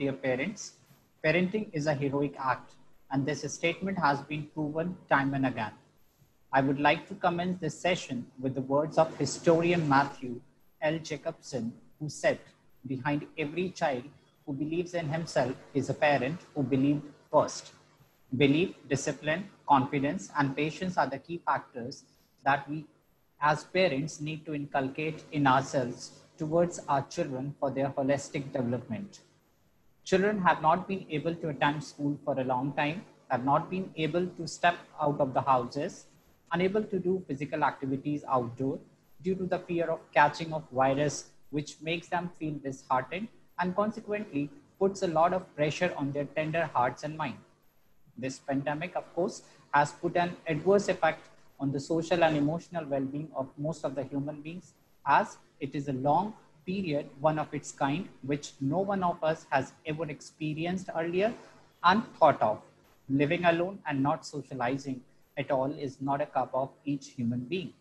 dear parents, parenting is a heroic act, and this statement has been proven time and again. I would like to commence this session with the words of historian Matthew L. Jacobson, who said, behind every child who believes in himself is a parent who believed first. Belief, discipline, confidence, and patience are the key factors that we as parents need to inculcate in ourselves towards our children for their holistic development. Children have not been able to attend school for a long time, have not been able to step out of the houses, unable to do physical activities outdoor due to the fear of catching of virus, which makes them feel disheartened and consequently puts a lot of pressure on their tender hearts and mind. This pandemic, of course, has put an adverse effect on the social and emotional well-being of most of the human beings, as it is a long period, one of its kind, which no one of us has ever experienced earlier and thought of. Living alone and not socializing at all is not a cup of each human being.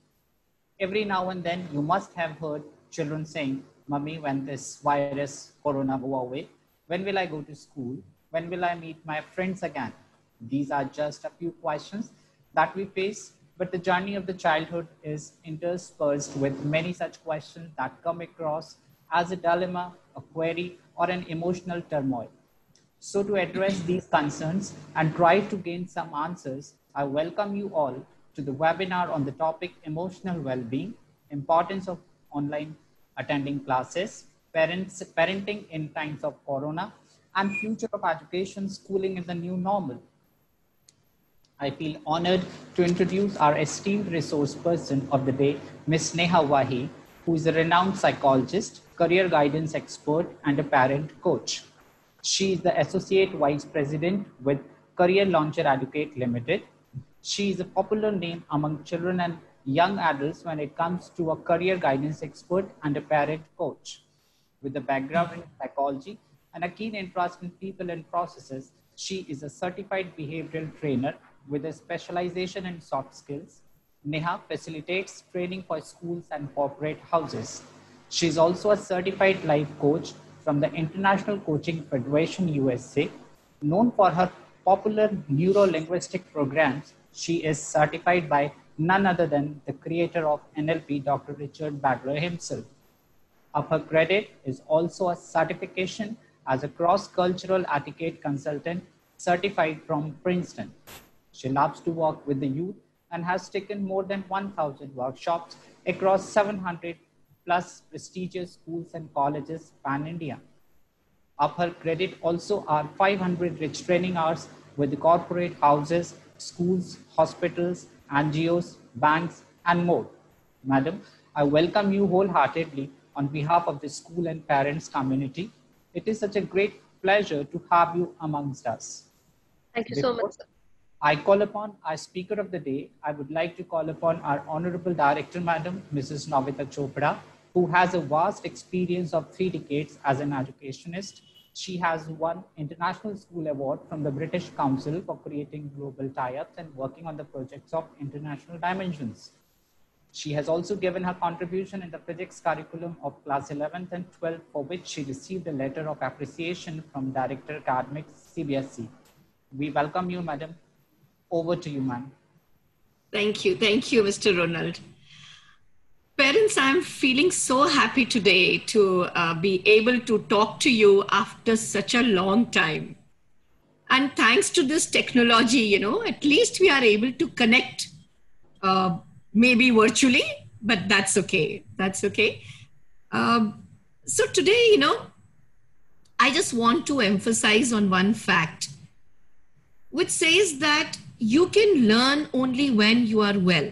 Every now and then you must have heard children saying, Mummy, when this virus, Corona go away, when will I go to school? When will I meet my friends again? These are just a few questions that we face, but the journey of the childhood is interspersed with many such questions that come across as a dilemma, a query, or an emotional turmoil. So to address these concerns and try to gain some answers, I welcome you all to the webinar on the topic emotional well-being, importance of online attending classes, parenting in times of Corona, and future of education, schooling in the new normal. I feel honored to introduce our esteemed resource person of the day, Ms. Neha Wahi, who is a renowned psychologist, career guidance expert, and a parent coach. She is the Associate Vice President with Career Launcher Educate Limited. She is a popular name among children and young adults when it comes to a career guidance expert and a parent coach. With a background in psychology and a keen interest in people and processes, she is a certified behavioral trainer with a specialization in soft skills. Neha facilitates training for schools and corporate houses. She is also a certified life coach from the International Coaching Federation USA. Known for her popular neuro-linguistic programs, she is certified by none other than the creator of NLP, Dr. Richard Bandler himself. Of her credit is also a certification as a cross-cultural etiquette consultant certified from Princeton. She loves to work with the youth and has taken more than 1,000 workshops across 700 plus prestigious schools and colleges pan-India. Of her credit also are 500 rich training hours with the corporate houses, schools, hospitals, NGOs, banks, and more. Madam, I welcome you wholeheartedly on behalf of the school and parents community. It is such a great pleasure to have you amongst us. Thank you so much, sir. I call upon our speaker of the day. I would like to call upon our Honorable Director, Madam, Mrs. Navita Chopra, who has a vast experience of 3 decades as an educationist. She has won International School Award from the British Council for creating global tie-ups and working on the projects of international dimensions. She has also given her contribution in the physics curriculum of class 11th and 12th, for which she received a letter of appreciation from Director Academics, CBSE. We welcome you, Madam. Over to you, ma'am. Thank you, Mr. Ronald. Parents, I'm feeling so happy today to be able to talk to you after such a long time. And thanks to this technology, at least we are able to connect, maybe virtually, but that's okay. That's okay. So today, I just want to emphasize on one fact, which says that you can learn only when you are well.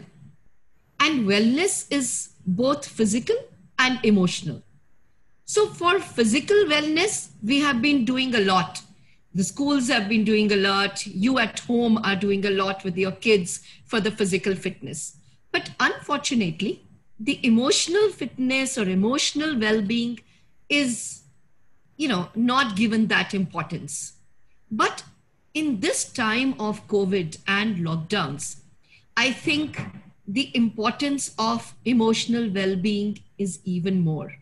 And wellness is both physical and emotional. So for physical wellness, we have been doing a lot. The schools have been doing a lot. You at home are doing a lot with your kids for the physical fitness. But unfortunately, the emotional fitness or emotional well-being is, not given that importance. But in this time of COVID and lockdowns, I think the importance of emotional well-being is even more.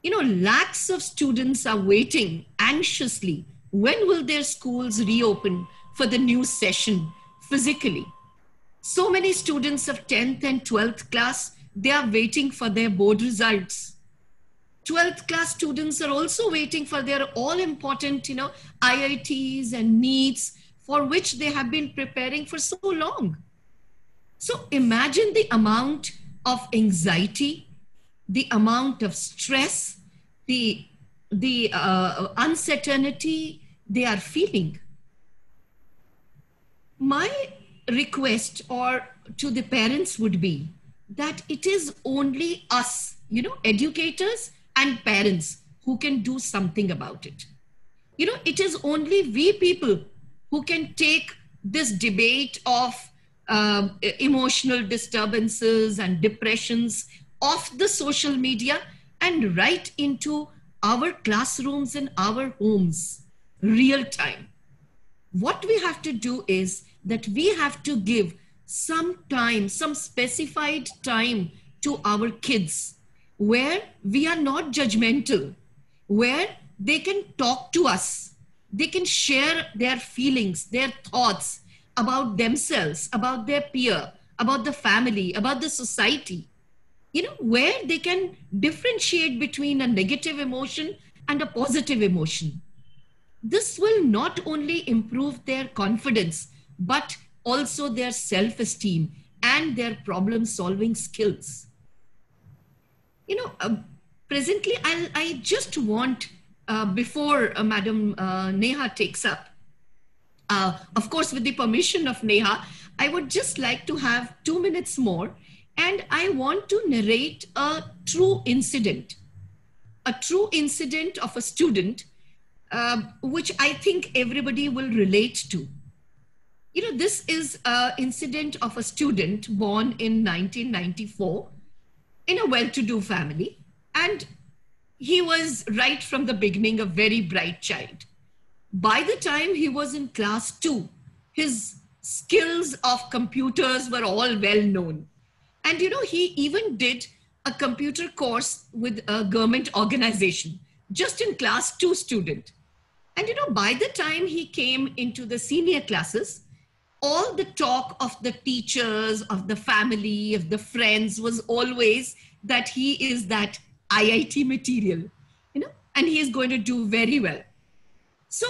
Lakhs of students are waiting anxiously. When will their schools reopen for the new session physically? So many students of 10th and 12th class, they are waiting for their board results. 12th class students are also waiting for their all important, IITs and NEETs for which they have been preparing for so long. So imagine the amount of anxiety, the amount of stress, the uncertainty they are feeling. My request to the parents would be that it is only us, educators and parents who can do something about it. It is only we people who can take this debate of emotional disturbances and depressions off the social media and right into our classrooms and our homes, real time. What we have to do is that we have to give some time, some specified time to our kids where we are not judgmental, where they can talk to us, they can share their feelings, their thoughts about themselves, about their peer, about the family, about the society, where they can differentiate between a negative emotion and a positive emotion. This will not only improve their confidence, but also their self-esteem and their problem-solving skills. Presently, I just want, before Madam Neha takes up, of course, with the permission of Neha, I would just like to have 2 minutes more, and I want to narrate a true incident of a student, which I think everybody will relate to. This is an incident of a student born in 1994 in a well-to-do family, and he was right from the beginning a very bright child. By the time he was in class 2, his skills of computers were all well known. And, he even did a computer course with a government organization, just in class 2 student. And, by the time he came into the senior classes, all the talk of the teachers, of the family, of the friends was always that he is that IIT material, and he is going to do very well. So,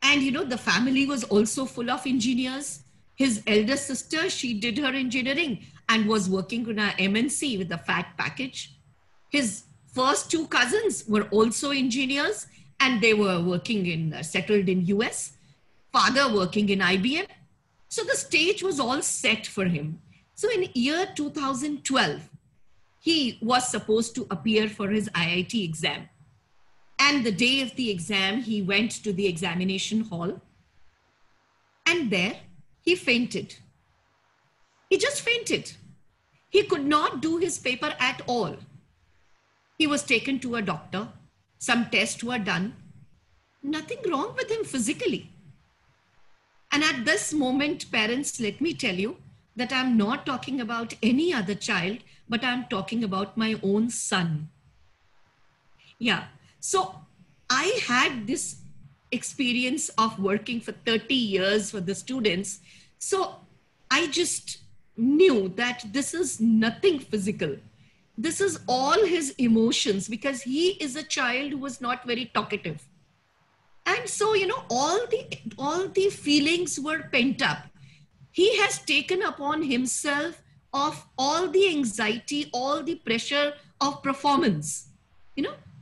and the family was also full of engineers. His elder sister, she did her engineering and was working on a MNC with a fat package. His first 2 cousins were also engineers and they were working settled in US. Father working in IBM. So the stage was all set for him. So in year 2012, he was supposed to appear for his IIT exam. And the day of the exam, he went to the examination hall. And there, he fainted. He just fainted. He could not do his paper at all. He was taken to a doctor. Some tests were done. Nothing wrong with him physically. And at this moment, parents, let me tell you that I'm not talking about any other child, but I'm talking about my own son. Yeah. So I had this experience of working for 30 years for the students. So I just knew that this is nothing physical. This is all his emotions, because he is a child who was not very talkative. And so, all the feelings were pent up. He has taken upon himself of all the anxiety, all the pressure of performance,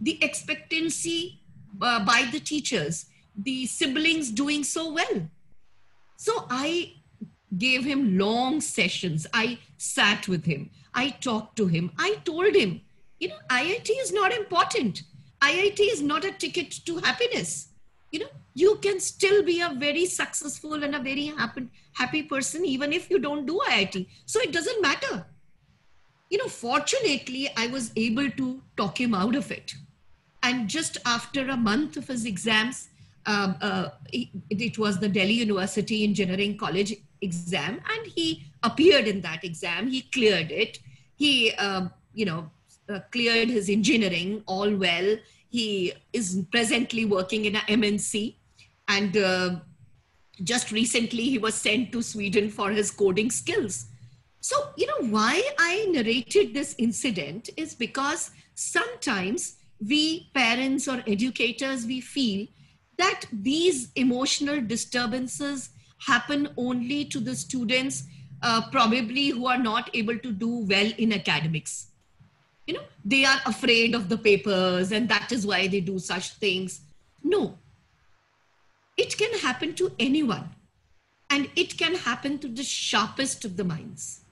the expectancy by the teachers, the siblings doing so well. So I gave him long sessions. I sat with him. I talked to him. I told him, IIT is not important. IIT is not a ticket to happiness. You can still be a very successful and a very happy person even if you don't do IIT. So it doesn't matter. Fortunately, I was able to talk him out of it. And just after a month of his exams, it was the Delhi University Engineering College exam, and he appeared in that exam. He cleared it. He, cleared his engineering, all well. He is presently working in a MNC, and just recently he was sent to Sweden for his coding skills. So, why I narrated this incident is because sometimes we parents or educators, we feel that these emotional disturbances happen only to the students, probably who are not able to do well in academics. They are afraid of the papers and that is why they do such things. No, it can happen to anyone, and it can happen to the sharpest of the minds.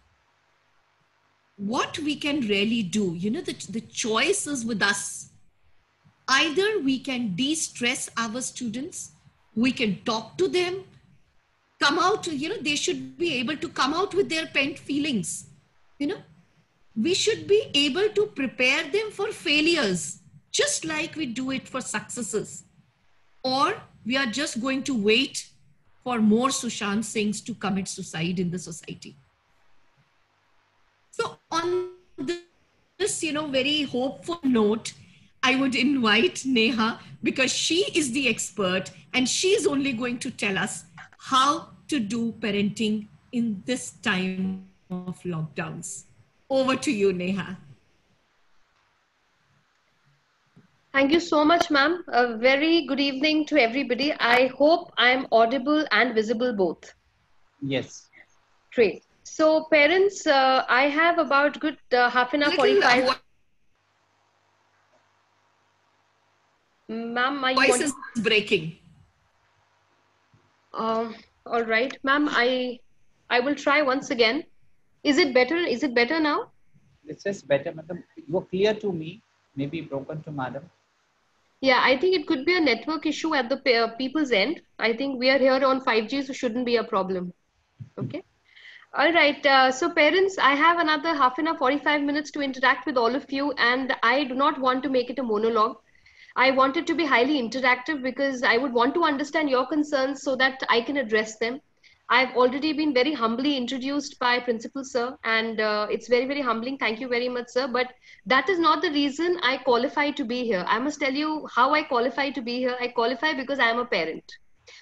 What we can really do, the choice is with us. Either we can de-stress our students, we can talk to them, come out, they should be able to come out with their pent feelings. We should be able to prepare them for failures, just like we do it for successes. Or we are just going to wait for more Sushant Singhs to commit suicide in the society. So on this, very hopeful note, I would invite Neha, because she is the expert and she is only going to tell us how to do parenting in this time of lockdowns. Over to you, Neha. Thank you so much, ma'am. A very good evening to everybody. I hope I'm audible and visible both. Yes. Great. So parents, I have about good half an hour, 45. Ma'am, my voice is breaking. All right, ma'am, I will try once again. Is it better? Is it better now? This is better, madam. You are clear to me, maybe broken to madam. Yeah, I think it could be a network issue at the people's end. I think we are here on 5G, so shouldn't be a problem. Okay. All right. So parents, I have another half an hour, 45 minutes to interact with all of you, and I do not want to make it a monologue. I want it to be highly interactive because I would want to understand your concerns so that I can address them. I've already been very humbly introduced by Principal Sir, and it's very, very humbling. Thank you very much, sir. But that is not the reason I qualify to be here. I must tell you how I qualify to be here. I qualify because I am a parent.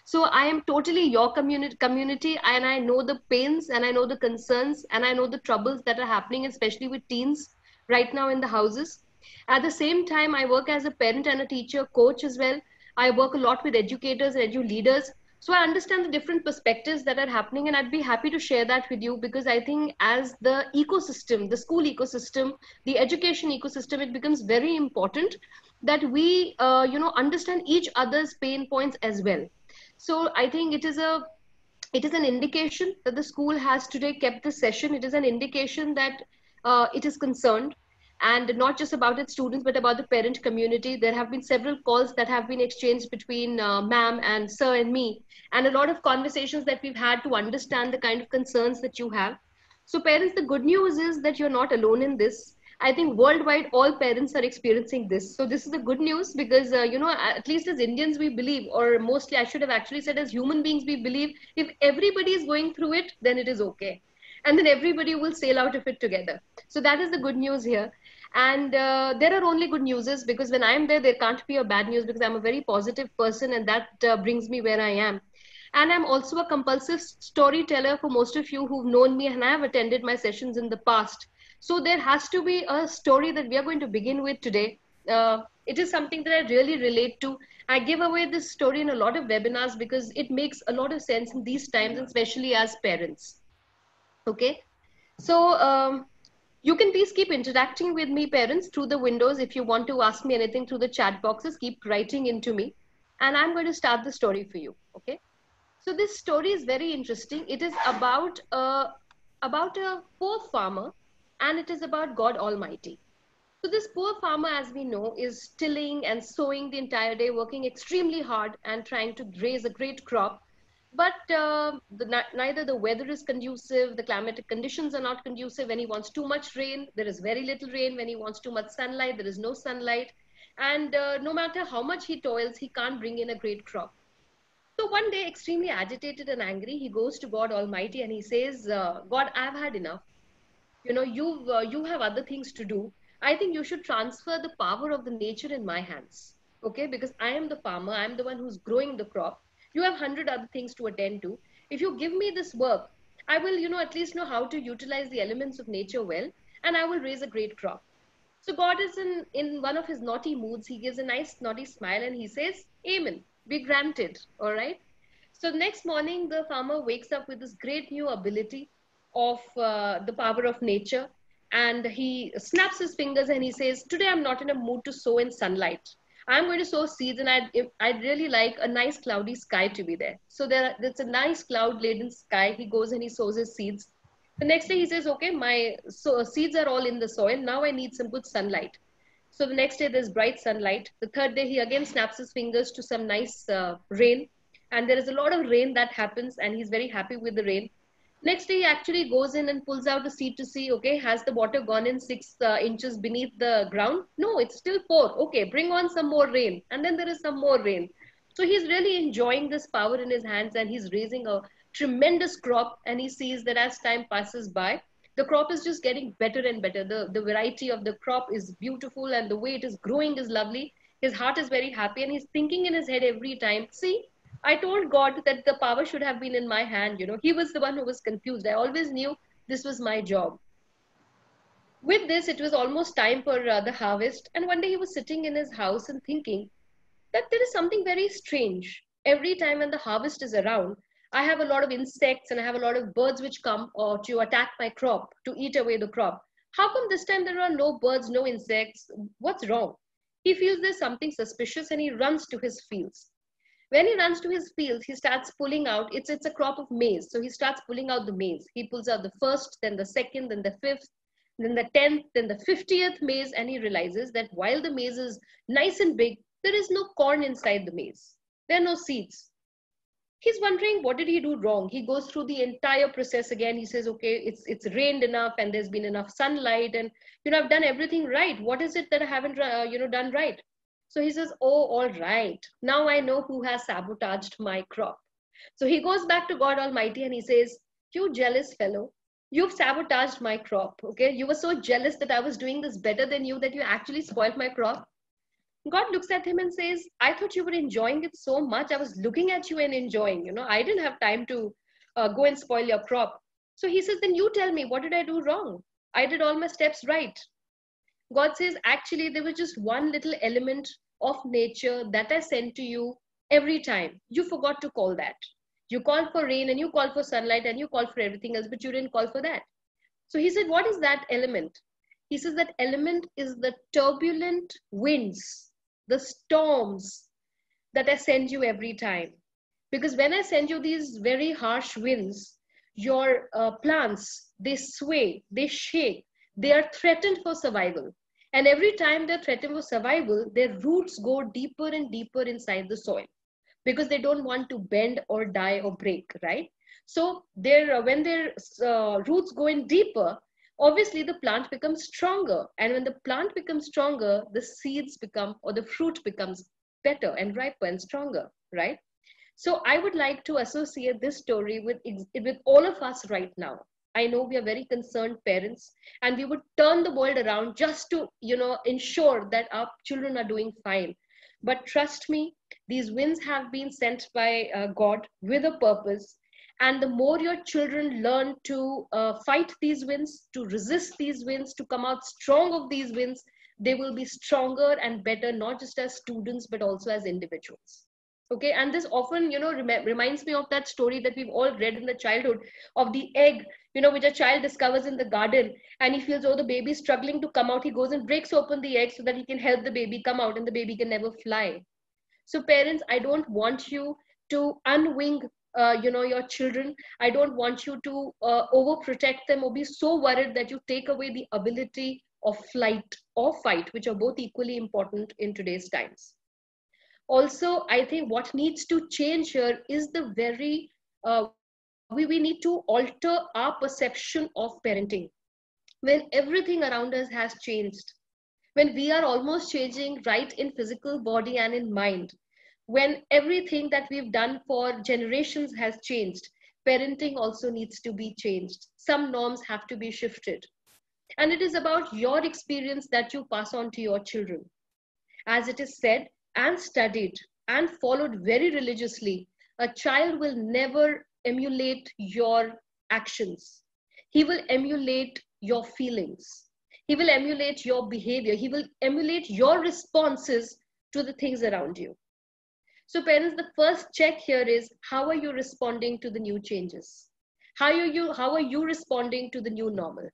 So I am totally your community, and I know the pains and I know the concerns and I know the troubles that are happening, especially with teens right now in the houses. At the same time, I work as a parent and a teacher coach as well. I work a lot with educators and edu leaders. So I understand the different perspectives that are happening, and I'd be happy to share that with you because I think as the ecosystem, the school ecosystem, the education ecosystem, it becomes very important that we, understand each other's pain points as well. So I think it is an indication that the school has today kept the session. It is an indication that it is concerned, and not just about its students, but about the parent community. There have been several calls that have been exchanged between ma'am and sir and me, and a lot of conversations that we've had to understand the kind of concerns that you have. So parents, the good news is that you're not alone in this. I think worldwide, all parents are experiencing this. So this is the good news because, at least as Indians, we believe, or mostly I should have actually said as human beings, we believe if everybody is going through it, then it is okay. And then everybody will sail out of it together. So that is the good news here. And there are only good newses because when I'm there can't be a bad news because I'm a very positive person, and that brings me where I am. And I'm also a compulsive storyteller for most of you who've known me and have attended my sessions in the past. So there has to be a story that we are going to begin with today. It is something that I really relate to. I give away this story in a lot of webinars because it makes a lot of sense in these times, especially as parents. Okay. So you can please keep interacting with me, parents, through the windows. If you want to ask me anything through the chat boxes, keep writing into me. And I'm going to start the story for you. Okay. So this story is very interesting. It is about a poor farmer, and it is about God Almighty. So this poor farmer, as we know, is tilling and sowing the entire day, working extremely hard and trying to raise a great crop. But neither the weather is conducive, the climatic conditions are not conducive. When he wants too much rain, there is very little rain. When he wants too much sunlight, there is no sunlight. And no matter how much he toils, he can't bring in a great crop. So one day, extremely agitated and angry, he goes to God Almighty and he says, God, I've had enough. You have other things to do. I think you should transfer the power of the nature in my hands. Okay, because I am the farmer, I'm the one who's growing the crop. You have 100 other things to attend to. If you give me this work, I will, at least know how to utilize the elements of nature well, and I will raise a great crop. So God is in one of his naughty moods. He gives a nice naughty smile and he says, Amen, be granted. All right. So next morning, the farmer wakes up with this great new ability of the power of nature. And he snaps his fingers and he says, today I'm not in a mood to sow in sunlight. I'm going to sow seeds, and I'd really like a nice cloudy sky to be there. So there's a nice cloud laden sky. He goes and he sows his seeds. The next day he says, okay, my seeds are all in the soil. Now I need some good sunlight. So the next day there's bright sunlight. The third day he again snaps his fingers to some nice rain. And there is a lot of rain that happens and he's very happy with the rain. Next day he actually goes in and pulls out a seed to see, okay, has the water gone in 6 inches beneath the ground? No, it's still 4. Okay, bring on some more rain. And then there is some more rain. So he's really enjoying this power in his hands and he's raising a tremendous crop, and he sees that as time passes by, the crop is just getting better and better. The variety of the crop is beautiful and the way it is growing is lovely. His heart is very happy and he's thinking in his head every time, see, I told God that the power should have been in my hand. He was the one who was confused. I always knew this was my job. With this, it was almost time for the harvest. And one day he was sitting in his house and thinking that there is something very strange. Every time when the harvest is around, I have a lot of insects and I have a lot of birds which come to attack my crop, to eat away the crop. How come this time there are no birds, no insects? What's wrong? He feels there's something suspicious and he runs to his fields. When he runs to his fields, he starts pulling out, it's a crop of maize. So he starts pulling out the maize. He pulls out the first, then the second, then the fifth, then the 10th, then the 50th maize. And he realizes that while the maize is nice and big, there is no corn inside the maize. There are no seeds. He's wondering, what did he do wrong? He goes through the entire process again. He says, okay, it's rained enough and there's been enough sunlight and, I've done everything right. What is it that I haven't, done right? So he says, oh, all right. Now I know who has sabotaged my crop. So he goes back to God Almighty and he says, you jealous fellow, you've sabotaged my crop. Okay. You were so jealous that I was doing this better than you that you actually spoiled my crop. God looks at him and says, I thought you were enjoying it so much. I was looking at you and enjoying, I didn't have time to go and spoil your crop. So he says, then you tell me, what did I do wrong? I did all my steps right. God says, actually, there was just one little element of nature that I sent to you every time. You forgot to call that. You called for rain and you called for sunlight and you called for everything else, but you didn't call for that. So he said, what is that element? He says that element is the turbulent winds, the storms that I send you every time. Because when I send you these very harsh winds, your plants, they sway, they shake, they are threatened for survival. And every time they're threatened for survival, their roots go deeper and deeper inside the soil because they don't want to bend or die or break, right? So when their roots go in deeper, obviously the plant becomes stronger. And when the plant becomes stronger, the seeds become, or the fruit becomes better and riper and stronger, right? So I would like to associate this story with all of us right now. I know we are very concerned parents and we would turn the world around just to, ensure that our children are doing fine. But trust me, these winds have been sent by God with a purpose. And the more your children learn to fight these winds, to resist these winds, to come out strong of these winds, they will be stronger and better, not just as students, but also as individuals. Okay, and this often, reminds me of that story that we've all read in the childhood of the egg, which a child discovers in the garden, and he feels, oh, the baby is struggling to come out. He goes and breaks open the egg so that he can help the baby come out, and the baby can never fly. So parents, I don't want you to unwing, your children. I don't want you to overprotect them or be so worried that you take away the ability of flight or fight, which are both equally important in today's times. Also, I think what needs to change here is the very, we need to alter our perception of parenting. When everything around us has changed, when we are almost changing right in physical body and in mind, when everything that we've done for generations has changed, parenting also needs to be changed. Some norms have to be shifted. And it is about your experience that you pass on to your children. As it is said and studied and followed very religiously, a child will never emulate your actions. He will emulate your feelings. He will emulate your behavior. He will emulate your responses to the things around you. So parents, the first check here is, how are you responding to the new changes? How are you responding to the new normal?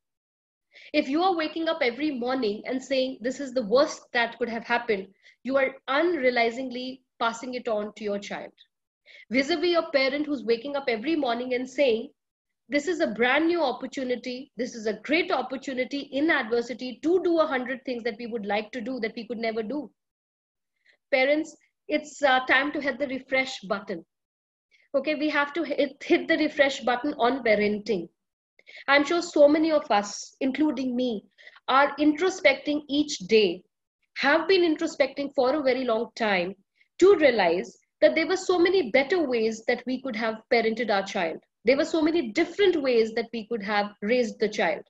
If you are waking up every morning and saying, this is the worst that could have happened, you are unrealizingly passing it on to your child. Vis-a-vis a parent who's waking up every morning and saying, this is a brand new opportunity. This is a great opportunity in adversity to do 100 things that we would like to do that we could never do. Parents, it's time to hit the refresh button. Okay, we have to hit the refresh button on parenting. I'm sure so many of us, including me, are introspecting each day, have been introspecting for a very long time to realize that there were so many better ways that we could have parented our child. There were so many different ways that we could have raised the child.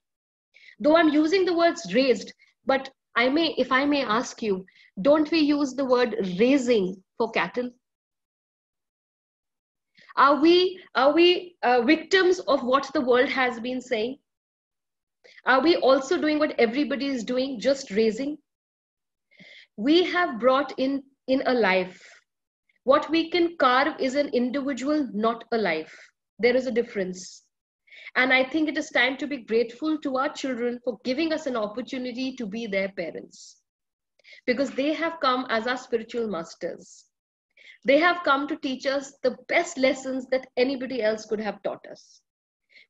Though I'm using the words raised, but if I may ask you, don't we use the word raising for cattle? Are we victims of what the world has been saying? Are we also doing what everybody is doing, just raising? We have brought in a life. What we can carve is an individual, not a life. There is a difference. And I think it is time to be grateful to our children for giving us an opportunity to be their parents. Because they have come as our spiritual masters. They have come to teach us the best lessons that anybody else could have taught us.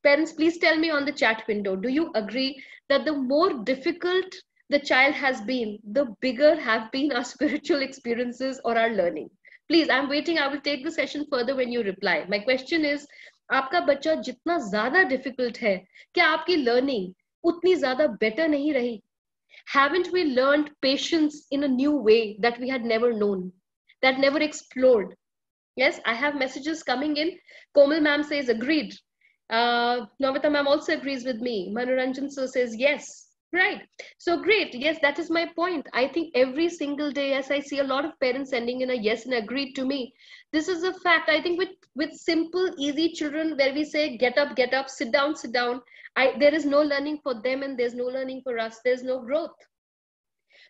Parents, please tell me on the chat window, do you agree that the more difficult the child has been, the bigger have been our spiritual experiences or our learning? Please, I'm waiting. I will take the session further when you reply. My question is, आपका बच्चा जितना ज़्यादा difficult है, क्या आपकी learning उतनी ज़्यादा better नहीं रही? Haven't we learned patience in a new way that we had never known, that never explored? Yes, I have messages coming in. Komal ma'am says agreed. Navita ma'am also agrees with me. Manoranjan sir says yes. Right. So great. Yes, that is my point. I think every single day, yes, I see a lot of parents sending in a yes and agreed to me. This is a fact. I think with simple, easy children where we say, get up, sit down, there is no learning for them and there's no learning for us. There's no growth.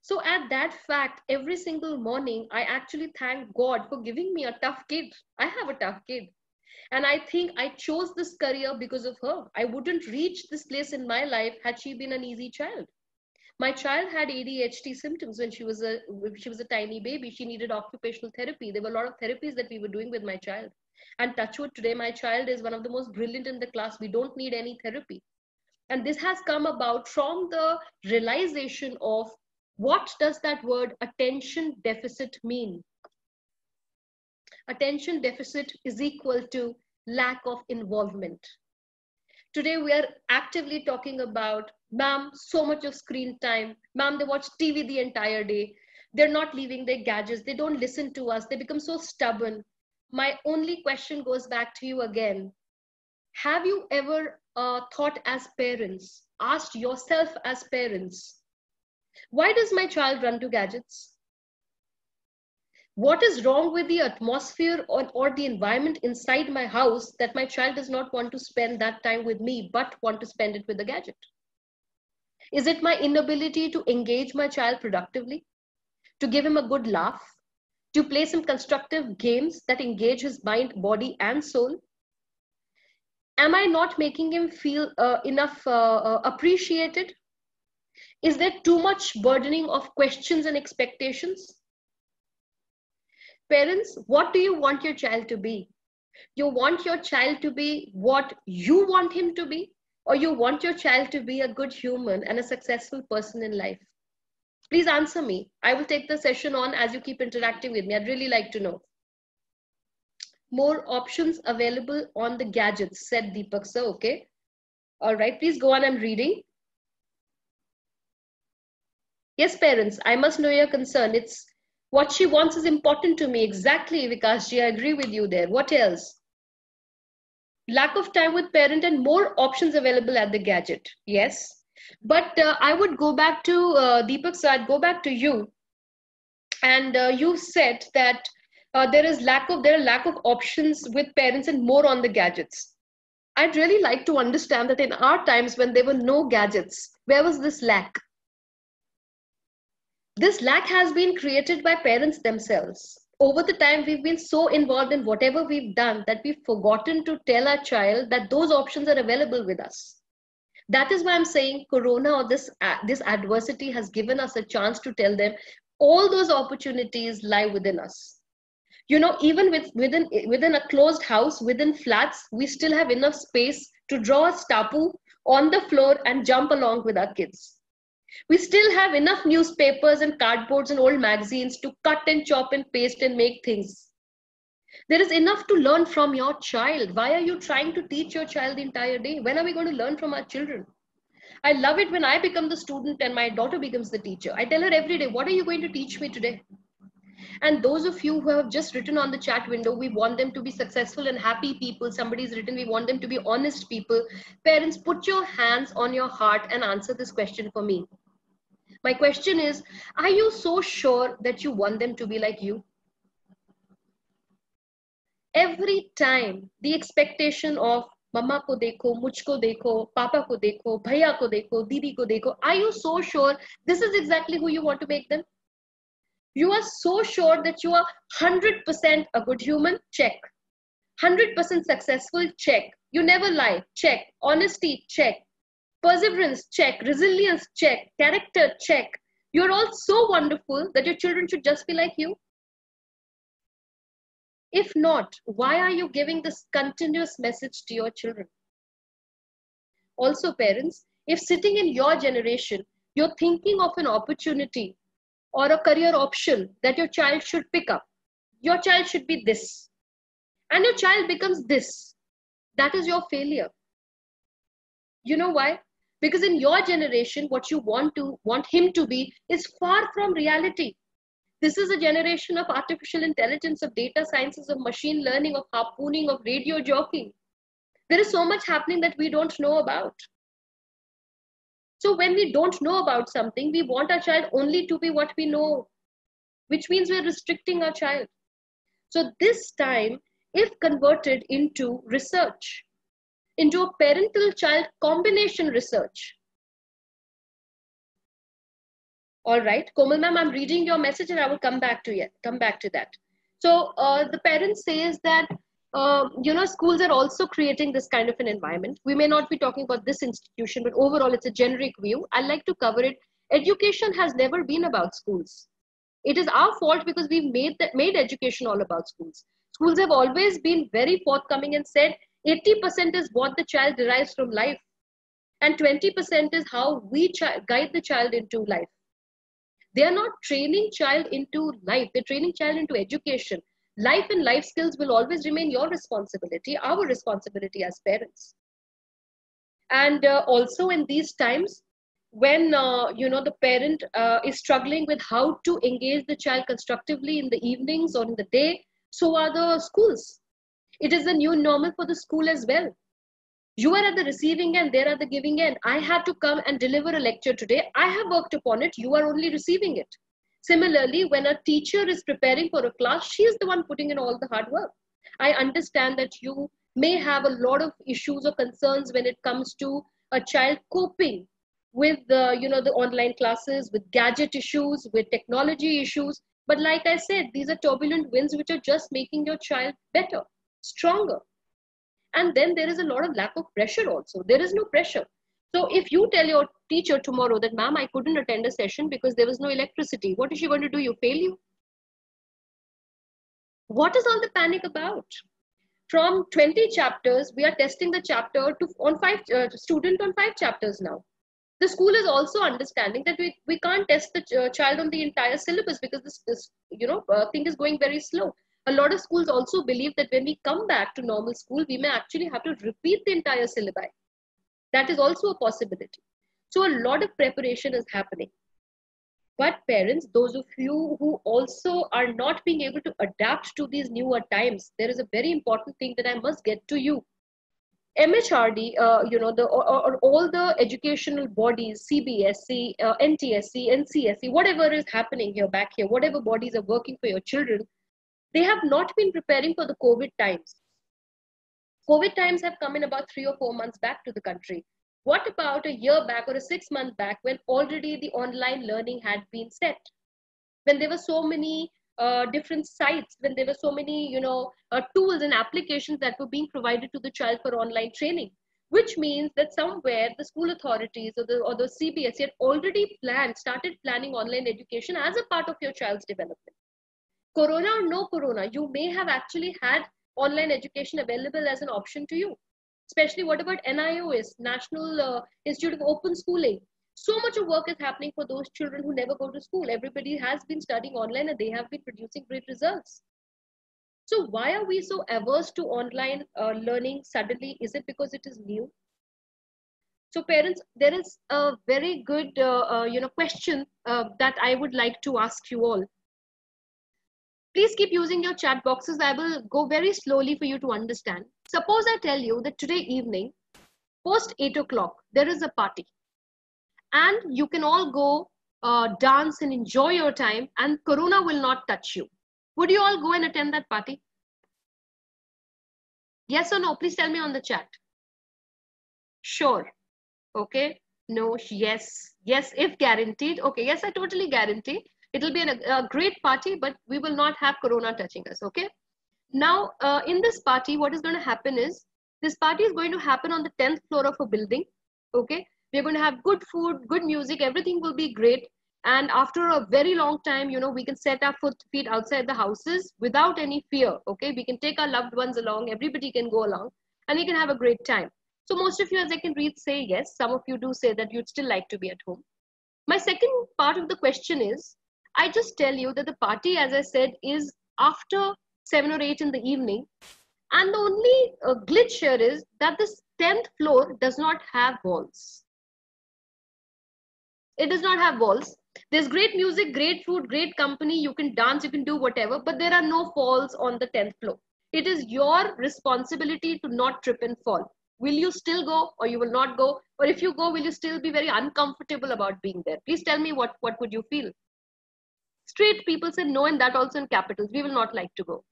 So at that fact, every single morning, I actually thank God for giving me a tough kid. I have a tough kid. And I think I chose this career because of her. I wouldn't reach this place in my life had she been an easy child. My child had ADHD symptoms when she was a tiny baby. She needed occupational therapy. There were a lot of therapies that we were doing with my child. And touch wood, today my child is one of the most brilliant in the class. We don't need any therapy. And this has come about from the realization of what does that word attention deficit mean? Attention deficit is equal to lack of involvement. Today, we are actively talking about, ma'am, so much of screen time. Ma'am, they watch TV the entire day. They're not leaving their gadgets. They don't listen to us. They become so stubborn. My only question goes back to you again. Have you ever thought as parents, asked yourself as parents, why does my child run to gadgets? What is wrong with the atmosphere or the environment inside my house that my child does not want to spend that time with me, but want to spend it with the gadget? Is it my inability to engage my child productively, to give him a good laugh, to play some constructive games that engage his mind, body, and soul? Am I not making him feel enough appreciated? Is there too much burdening of questions and expectations? Parents, what do you want your child to be? You want your child to be what you want him to be, or you want your child to be a good human and a successful person in life? Please answer me. I will take the session on as you keep interacting with me. I'd really like to know. More options available on the gadgets, said Deepak sir. Okay. All right, please go on. I'm reading. Yes, parents, I must know your concern. It's what she wants is important to me. Exactly, Vikasji, I agree with you there. What else? Lack of time with parent and more options available at the gadget. Yes. But I would go back to Deepak, so I'd go back to you. And you said that there are lack of options with parents and more on the gadgets. I'd really like to understand that in our times when there were no gadgets, where was this lack? This lack has been created by parents themselves. Over the time, we've been so involved in whatever we've done that we've forgotten to tell our child that those options are available with us. That is why I'm saying Corona or this adversity has given us a chance to tell them all those opportunities lie within us. You know, even within a closed house, within flats, we still have enough space to draw a stapu on the floor and jump along with our kids. We still have enough newspapers and cardboards and old magazines to cut and chop and paste and make things. There is enough to learn from your child. Why are you trying to teach your child the entire day? When are we going to learn from our children? I love it when I become the student and my daughter becomes the teacher. I tell her every day, what are you going to teach me today? And those of you who have just written on the chat window, we want them to be successful and happy people. Somebody's written, we want them to be honest people. Parents, put your hands on your heart and answer this question for me. My question is, are you so sure that you want them to be like you? Every time the expectation of mama ko dekho, mujhko dekho, papa ko dekho, bhaiya ko dekho, didi ko dekho, are you so sure this is exactly who you want to make them? You are so sure that you are 100% a good human? Check. 100% successful? Check. You never lie? Check. Honesty? Check. Perseverance? Check. Resilience? Check. Character? Check. You're all so wonderful that your children should just be like you. If not, why are you giving this continuous message to your children? Also, parents, if sitting in your generation, you're thinking of an opportunity or a career option that your child should pick up, your child should be this, and your child becomes this, that is your failure. You know why? Because in your generation, what you want him to be is far from reality. This is a generation of artificial intelligence, of data sciences, of machine learning, of harpooning, of radio jockeying. There is so much happening that we don't know about. So when we don't know about something, we want our child only to be what we know, which means we're restricting our child. So this time, if converted into research, into a parental-child combination research. All right, Komal ma'am, I'm reading your message and I will come back to that. So the parent says that schools are also creating this kind of an environment. We may not be talking about this institution, but overall it's a generic view. I'd like to cover it. Education has never been about schools. It is our fault because we've made education all about schools. Schools have always been very forthcoming and said 80% is what the child derives from life, and 20% is how we guide the child into life. They are not training child into life. They're training child into education. Life and life skills will always remain your responsibility, our responsibility as parents. And also in these times, when the parent is struggling with how to engage the child constructively in the evenings or in the day, so are the schools. It is the new normal for the school as well. You are at the receiving end, they are at the giving end. I had to come and deliver a lecture today. I have worked upon it. You are only receiving it. Similarly, when a teacher is preparing for a class, she is the one putting in all the hard work. I understand that you may have a lot of issues or concerns when it comes to a child coping with the online classes, with gadget issues, with technology issues. But like I said, these are turbulent winds which are just making your child better, stronger. And then there is a lot of lack of pressure also. There is no pressure. So if you tell your teacher tomorrow that, ma'am, I couldn't attend a session because there was no electricity, what is she going to do? You fail you? What is all the panic about? From 20 chapters, we are testing the chapter on 5 student on 5 chapters now. The school is also understanding that we can't test the child on the entire syllabus because this thing is going very slow. A lot of schools also believe that when we come back to normal school, we may actually have to repeat the entire syllabi. That is also a possibility. So a lot of preparation is happening. But parents, those of you who also are not being able to adapt to these newer times, there is a very important thing that I must get to you. MHRD, or all the educational bodies, CBSE, NTSC, NCSE, whatever is happening here, back here, whatever bodies are working for your children, they have not been preparing for the COVID times. COVID times have come in about 3 or 4 months back to the country. What about a year back or a 6 month back when already the online learning had been set? When there were so many different sites, when there were so many, tools and applications that were being provided to the child for online training, which means that somewhere the school authorities or the CBSE had already started planning online education as a part of your child's development. Corona or no corona, you may have actually had online education available as an option to you. Especially what about NIOS, National Institute of Open Schooling? So much of work is happening for those children who never go to school. Everybody has been studying online and they have been producing great results. So why are we so averse to online learning suddenly? Is it because it is new? So parents, there is a very good question that I would like to ask you all. Please keep using your chat boxes. I will go very slowly for you to understand. Suppose I tell you that today evening, post 8 o'clock, there is a party. And you can all go dance and enjoy your time and corona will not touch you. Would you all go and attend that party? Yes or no? Please tell me on the chat. Sure. Okay. No. Yes. Yes, if guaranteed. Okay. Yes, I totally guarantee. It will be a great party, but we will not have corona touching us. Okay. Now, in this party, what is going to happen is, this party is going to happen on the 10th floor of a building. Okay. We're going to have good food, good music, everything will be great. And after a very long time, we can set our feet outside the houses without any fear. Okay. We can take our loved ones along. Everybody can go along and we can have a great time. So most of you, as I can read, say yes. Some of you do say that you'd still like to be at home. My second part of the question is, I just tell you that the party, as I said, is after 7 or 8 in the evening. And the only glitch here is that this 10th floor does not have walls. It does not have walls. There's great music, great food, great company. You can dance, you can do whatever, but there are no falls on the 10th floor. It is your responsibility to not trip and fall. Will you still go or you will not go? Or if you go, will you still be very uncomfortable about being there? Please tell me what would you feel? Straight people said no, and that also in capitals. We will not like to go.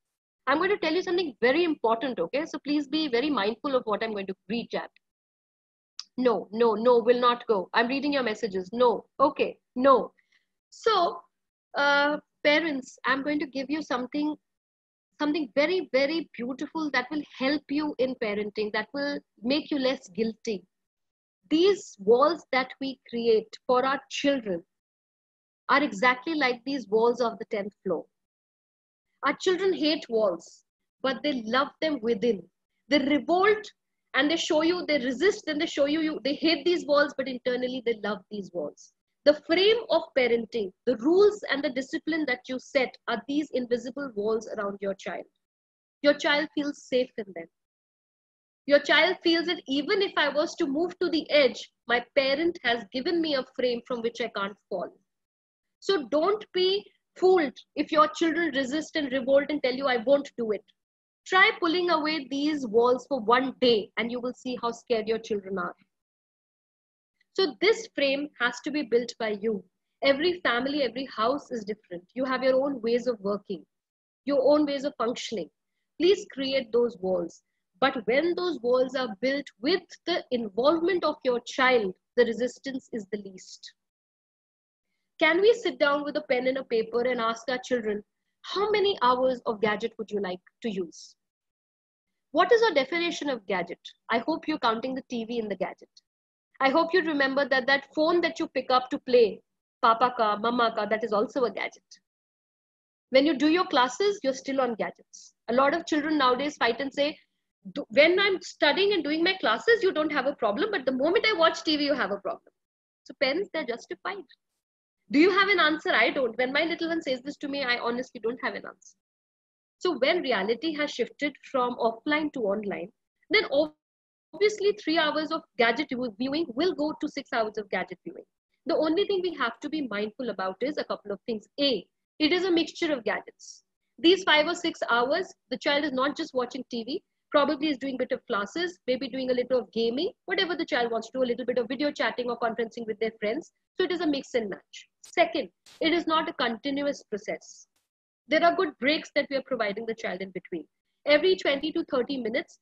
I'm going to tell you something very important, okay? So please be very mindful of what I'm going to read, chat. No, no, no, will not go. I'm reading your messages. No. Okay, no. So, parents, I'm going to give you something very, very beautiful that will help you in parenting, that will make you less guilty. These walls that we create for our children are exactly like these walls of the 10th floor. Our children hate walls, but they love them within. They revolt and they show you, they resist, then they show you, they hate these walls, but internally they love these walls. The frame of parenting, the rules and the discipline that you set are these invisible walls around your child. Your child feels safe in them. Your child feels that even if I was to move to the edge, my parent has given me a frame from which I can't fall. So don't be fooled if your children resist and revolt and tell you, I won't do it. Try pulling away these walls for one day and you will see how scared your children are. So this frame has to be built by you. Every family, every house is different. You have your own ways of working, your own ways of functioning. Please create those walls. But when those walls are built with the involvement of your child, the resistance is the least. Can we sit down with a pen and a paper and ask our children, how many hours of gadget would you like to use? What is our definition of gadget? I hope you're counting the TV in the gadget. I hope you remember that that phone that you pick up to play, Papa ka, Mama ka, that is also a gadget. When you do your classes, you're still on gadgets. A lot of children nowadays fight and say, when I'm studying and doing my classes, you don't have a problem, but the moment I watch TV, you have a problem. So parents, they're justified. Do you have an answer? I don't. When my little one says this to me, I honestly don't have an answer. So when reality has shifted from offline to online, then obviously 3 hours of gadget viewing will go to 6 hours of gadget viewing. The only thing we have to be mindful about is a couple of things. A, it is a mixture of gadgets. These 5 or 6 hours, the child is not just watching TV. probably is doing a bit of classes, maybe doing a little of gaming, whatever the child wants to do, a little bit of video chatting or conferencing with their friends. So it is a mix and match. Second, it is not a continuous process. There are good breaks that we are providing the child in between. Every 20 to 30 minutes,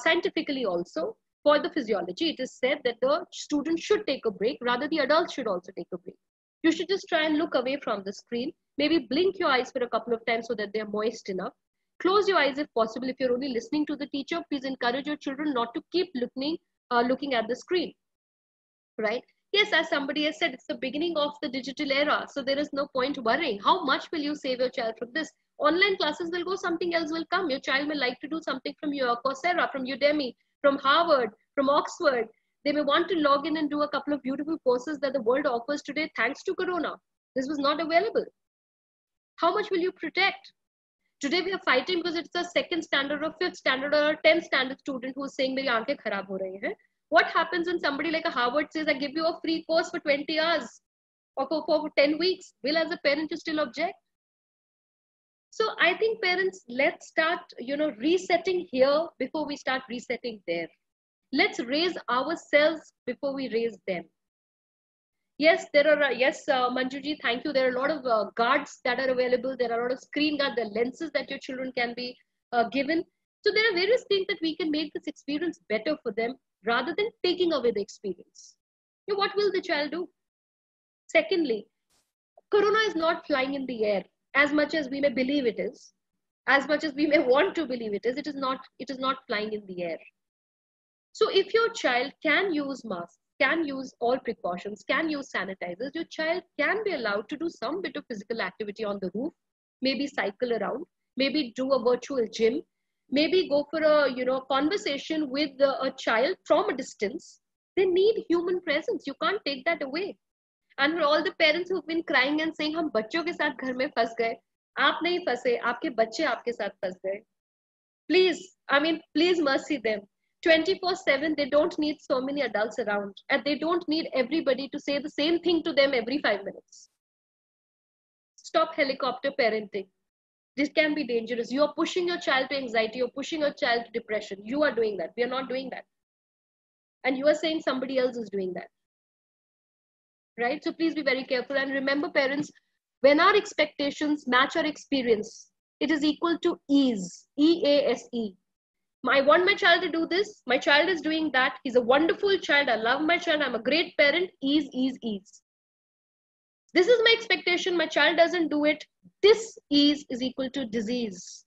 scientifically also, for the physiology, it is said that the student should take a break, rather the adults should also take a break. You should just try and look away from the screen, maybe blink your eyes for a couple of times so that they're moist enough. Close your eyes if possible. If you're only listening to the teacher, please encourage your children not to keep looking at the screen, right? Yes, as somebody has said, it's the beginning of the digital era. So there is no point worrying. How much will you save your child from this? Online classes will go, something else will come. Your child may like to do something from your Coursera, from Udemy, from Harvard, from Oxford. They may want to log in and do a couple of beautiful courses that the world offers today thanks to Corona. This was not available. How much will you protect? Today we are fighting because it's a second standard or fifth standard or a 10th standard student who is saying meri aankhein kharab ho rahi hai. What happens when somebody like a Harvard says, I give you a free course for 20 hours or for 10 weeks? Will as a parent you still object? So I think parents, let's start, resetting here before we start resetting there. Let's raise ourselves before we raise them. Yes, there are, Manjuji, thank you. There are a lot of guards that are available. There are a lot of screen guards, the lenses that your children can be given. So there are various things that we can make this experience better for them rather than taking away the experience. What will the child do? Secondly, Corona is not flying in the air as much as we may believe it is, as much as we may want to believe it is. It is not flying in the air. So if your child can use masks, can use all precautions, can use sanitizers, your child can be allowed to do some bit of physical activity on the roof, maybe cycle around, maybe do a virtual gym, maybe go for a conversation with a child from a distance. They need human presence. You can't take that away. And for all the parents who've been crying and saying, "हम बच्चों के साथ घर में फंस गए," आप नहीं फंसे, आपके बच्चे आपके साथ फंस गए. Please mercy them. 24/7, they don't need so many adults around, and they don't need everybody to say the same thing to them every 5 minutes. Stop helicopter parenting. This can be dangerous. You are pushing your child to anxiety. You're pushing your child to depression. You are doing that. We are not doing that. And you are saying somebody else is doing that. Right? So please be very careful. And remember, parents, when our expectations match our experience, it is equal to ease. E-A-S-E. I want my child to do this. My child is doing that. He's a wonderful child. I love my child. I'm a great parent. Ease, ease, ease. This is my expectation. My child doesn't do it. This ease is equal to disease.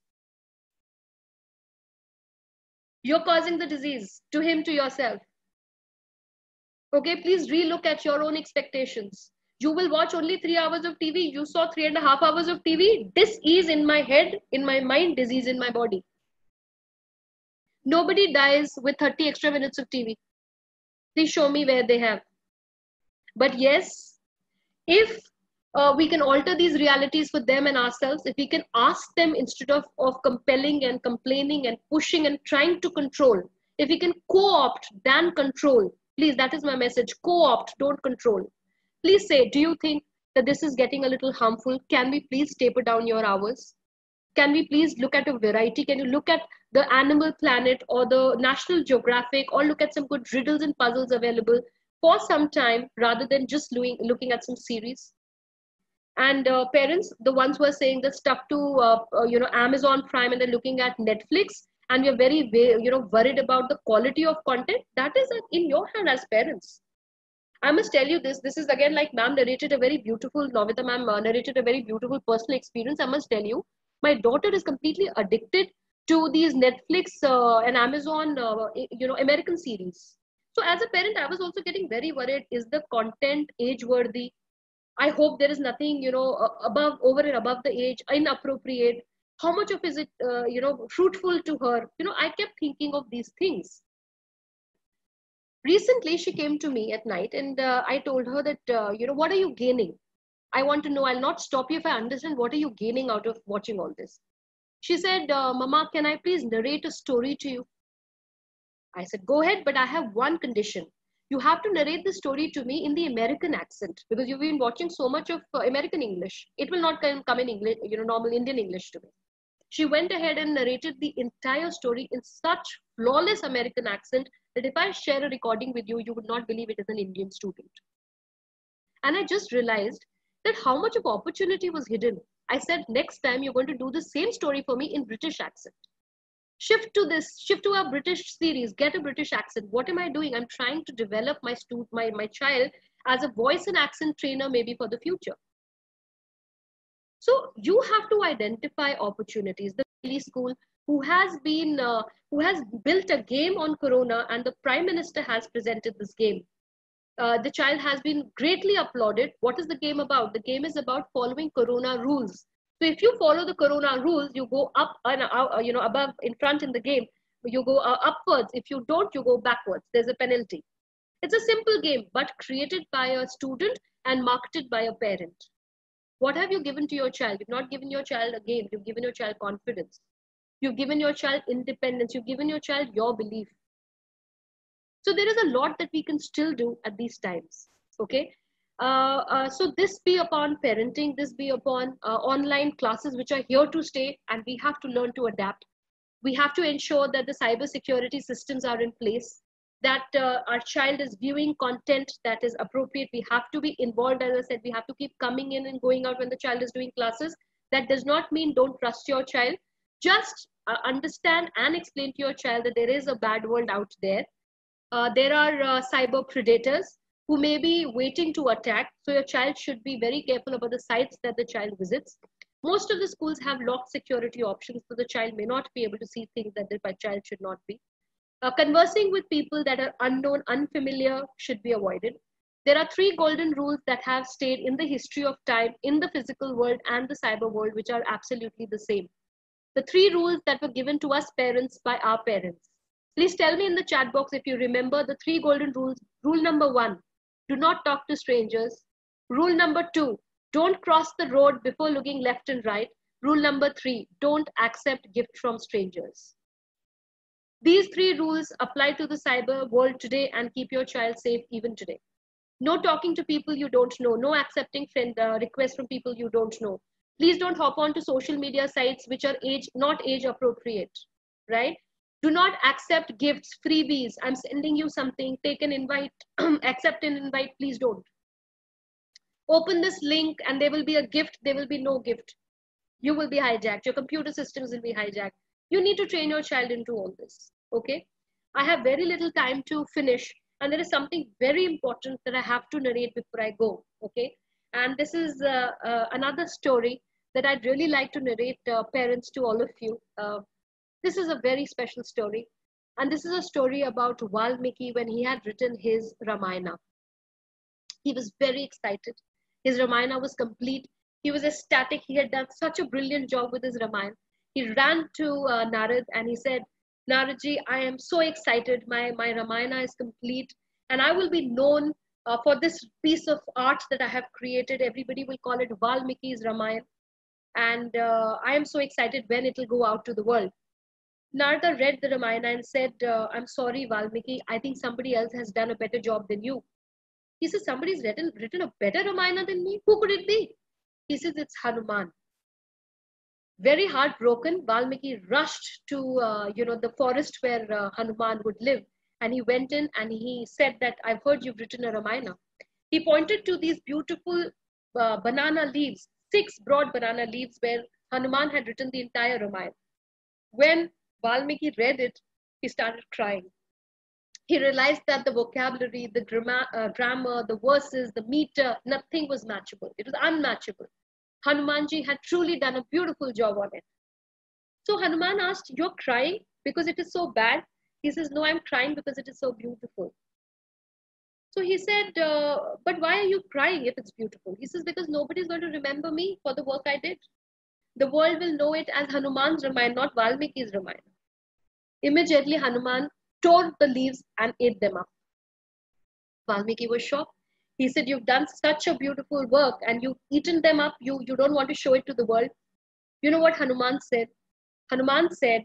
You're causing the disease to him, to yourself. Okay, please relook at your own expectations. You will watch only 3 hours of TV. You saw 3.5 hours of TV. Dis-ease in my head, in my mind, disease in my body. Nobody dies with 30 extra minutes of TV. Please show me where they have. But yes, if we can alter these realities for them and ourselves, if we can ask them instead of compelling and complaining and pushing and trying to control, if we can co-opt than control, please, that is my message. Co-opt, don't control. Please say, do you think that this is getting a little harmful? Can we please taper down your hours? Can we please look at a variety? Can you look at the Animal Planet or the National Geographic, or look at some good riddles and puzzles available for some time rather than just looking at some series? And parents, the ones who are saying that stuck to Amazon Prime and they're looking at Netflix, and we're very worried about the quality of content, that is in your hand as parents. I must tell you this is again, like ma'am narrated a very beautiful, Novita ma'am narrated a very beautiful personal experience. I must tell you, my daughter is completely addicted to these Netflix and Amazon, American series. So as a parent, I was also getting very worried. Is the content age-worthy? I hope there is nothing, over and above the age, inappropriate. How much of is it, fruitful to her? I kept thinking of these things. Recently, she came to me at night and I told her that, what are you gaining? I want to know. I'll not stop you if I understand what are you gaining out of watching all this. She said, Mama, can I please narrate a story to you? I said, go ahead, but I have one condition. You have to narrate the story to me in the American accent, because you've been watching so much of American English. It will not come in English, normal Indian English to me. She went ahead and narrated the entire story in such flawless American accent that if I share a recording with you, you would not believe it is an Indian student. And I just realized that how much of opportunity was hidden. I said, next time you're going to do the same story for me in British accent. Shift to a British series, get a British accent. What am I doing? I'm trying to develop my child as a voice and accent trainer maybe for the future. So you have to identify opportunities. The Delhi school who has built a game on Corona, and the Prime Minister has presented this game. The child has been greatly applauded. What is the game about? The game is about following Corona rules. So if you follow the Corona rules, you go up and above in front in the game. You go upwards. If you don't, you go backwards. There's a penalty. It's a simple game, but created by a student and marketed by a parent. What have you given to your child? You've not given your child a game. You've given your child confidence. You've given your child independence. You've given your child your belief. So there is a lot that we can still do at these times. Okay. So this be upon parenting, this be upon online classes, which are here to stay, and we have to learn to adapt. We have to ensure that the cyber security systems are in place, that our child is viewing content that is appropriate. We have to be involved. As I said, we have to keep coming in and going out when the child is doing classes. That does not mean don't trust your child. Just understand and explain to your child that there is a bad world out there. There are cyber predators who may be waiting to attack. So your child should be very careful about the sites that the child visits. Most of the schools have locked security options, so the child may not be able to see things that the child should not be. Conversing with people that are unknown, unfamiliar should be avoided. There are 3 golden rules that have stayed in the history of time in the physical world and the cyber world, which are absolutely the same. The 3 rules that were given to us parents by our parents. Please tell me in the chat box if you remember the 3 golden rules. Rule number 1, do not talk to strangers. Rule number 2, don't cross the road before looking left and right. Rule number 3, don't accept gifts from strangers. These 3 rules apply to the cyber world today and keep your child safe even today. No talking to people you don't know. No accepting friend requests from people you don't know. Please don't hop on to social media sites which are not age appropriate, right? Do not accept gifts, freebies. I'm sending you something, take an invite, accept an invite, please don't. Open this link and there will be a gift, there will be no gift. You will be hijacked, your computer systems will be hijacked. You need to train your child into all this, okay? I have very little time to finish, and there is something very important that I have to narrate before I go, okay? And this is another story that I'd really like to narrate, parents, to all of you. This is a very special story. And this is a story about Valmiki when he had written his Ramayana. He was very excited. His Ramayana was complete. He was ecstatic. He had done such a brilliant job with his Ramayana. He ran to Narad and he said, Naradji, I am so excited. My Ramayana is complete. And I will be known for this piece of art that I have created. Everybody will call it Valmiki's Ramayana. And I am so excited when it will go out to the world. Narada read the Ramayana and said, I'm sorry, Valmiki, I think somebody else has done a better job than you. He says, somebody's written a better Ramayana than me? Who could it be? He says, it's Hanuman. Very heartbroken, Valmiki rushed to the forest where Hanuman would live. And he went in and he said that, I've heard you've written a Ramayana. He pointed to these beautiful banana leaves, 6 broad banana leaves where Hanuman had written the entire Ramayana. When Valmiki read it, he started crying. He realized that the vocabulary, the grammar, the verses, the meter, nothing was matchable. It was unmatchable. Hanumanji had truly done a beautiful job on it. So Hanuman asked, you're crying because it is so bad? He says, no, I'm crying because it is so beautiful. So he said, but why are you crying if it's beautiful? He says, because nobody's going to remember me for the work I did. The world will know it as Hanuman's Ramayana, not Valmiki's Ramayana. Immediately, Hanuman tore the leaves and ate them up. Valmiki was shocked. He said, you've done such a beautiful work and you've eaten them up. You don't want to show it to the world. You know what Hanuman said? Hanuman said,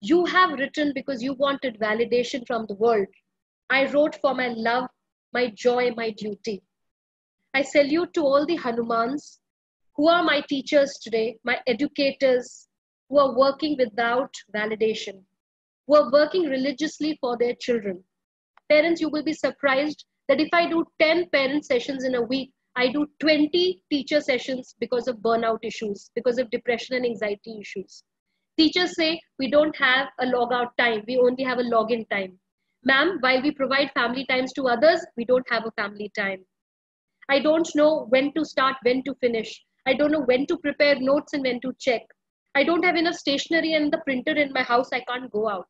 you have written because you wanted validation from the world. I wrote for my love, my joy, my duty. I salute to all the Hanumans who are my teachers today, my educators, who are working without validation, who are working religiously for their children. Parents, you will be surprised that if I do 10 parent sessions in a week, I do 20 teacher sessions because of burnout issues, because of depression and anxiety issues. Teachers say we don't have a log out time, we only have a login time. Ma'am, while we provide family times to others, we don't have a family time. I don't know when to start, when to finish. I don't know when to prepare notes and when to check. I don't have enough stationery and the printer in my house, I can't go out.